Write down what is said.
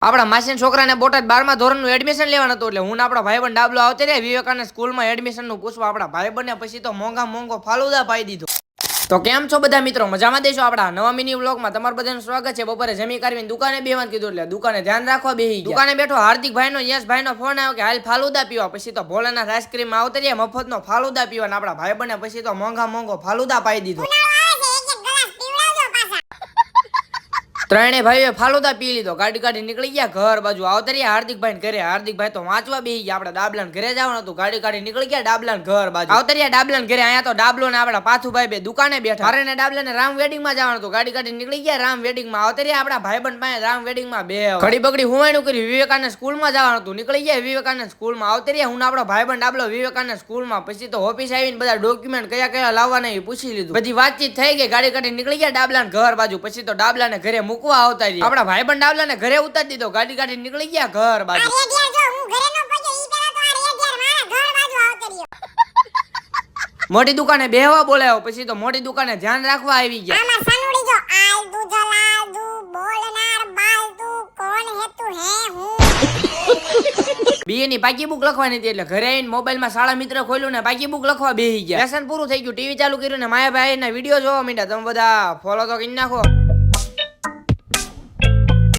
આપણા માસીના છોકરાને બોટાદ 12મા ધોરણનું એડમિશન લેવાનું હતું એટલે હું આપણા ભાઈબંધ ડાબલો આવતે રે વિવેકાનંદ સ્કૂલમાં એડમિશનનું પૂછવા આપણા ભાઈબંધને પછી તો મોંઘો ફાલુદા પાઈ દીધો. તો કેમ છો બધા મિત્રો, મજામાં દેશો? આપણા નવા મિની વ્લોગમાં તમારું બધાનું સ્વાગત છે. બપોરે જમી કાઢીને દુકાને બેવાનું કીધું એટલે દુકાને ધ્યાન રાખવા બેહી ગયા. દુકાને બેઠો હાર્દિકભાઈનો યશભાઈનો ફોન આવ્યો કે હાલ ફાલુદા પીવા. પછી તો ભોલેનાથ આઈસ્ક્રીમ આવતે રે મફતનો ફાલુદા પીવા. આપણા ભાઈબંધને પછી તો મોંઘો ફાલુદા પાઈ દીધો. ત્રણેય ભાઈઓ ફાલુદા પી લીધો. ગાડી કાઢી નીકળી ગયા ઘર બાજુ. આવતા રહ્યા હાર્દિકભાઈ ઘરે. હાર્દિકભાઈ તો વાંચવા બેસી ગયા. આપણે ડાબલાને ઘરે જવાનું હતું. ગાડી કાઢી નીકળી ગયા ડાબલાને ઘર બાજુ. આવતા રહ્યા ડાબલાને ઘરે. અહીંયા તો ડાબલો ને આપણા પાથુભાઈ બે દુકાને બેઠા. મારે ને ડાબલાને રામ વેડિંગ માં જવાનું હતું. ગાડી કાઢી નીકળી ગયા રામ વેડિંગ માં. આવતા રહ્યા આપણા ભાઈબંધ પાસે રામ વેડિંગ માં બે ઘડી બગડી હુવાણું કર્યું. વિવેકાનંદ સ્કૂલ માં જવાનું હતું. નીકળી ગયા વિવેકાનંદ સ્કૂલ માં. આવતા રહ્યા હું આપણો ભાઈબંધ ડાબલો વિવેકાનંદ સ્કૂલ માં. પછી તો ઓફિસ આવીને બધા ડોક્યુમેન્ટ કયા લાવવાના એ પૂછી લીધું. બધી વાતચીત થઈ ગઈ. ગાડી કાઢી નીકળી ગયા ડાબલાને ઘર બાજુ. પછી તો ડાબલાને ઘરે મૂકવા આવતા રહ્યા. ભાઈબંધ ડાબલાને ઘરે ઉતારી દીધો. ગાડી કાઢી નીકળી ગયા ઘર બાજુ. મોટી દુકાને બેહવા બોલાવ્યો. પછી તો મોટી દુકાને ધ્યાન રાખવા આવી ગયા. બીએ ની પાકી બુક લખવાની હતી એટલે ઘરે આવીને મોબાઈલમાં શાળા મિત્ર ખોલ્યું ને પાકી બુક લખવા બેહી ગયા. લેસન પૂરું થઈ ગયું. ટીવી ચાલુ કર્યું ને માયાભાઈ ના વિડીયો જોવા માંડ્યા. તમે બધા ફોલો તો કરી નાખો.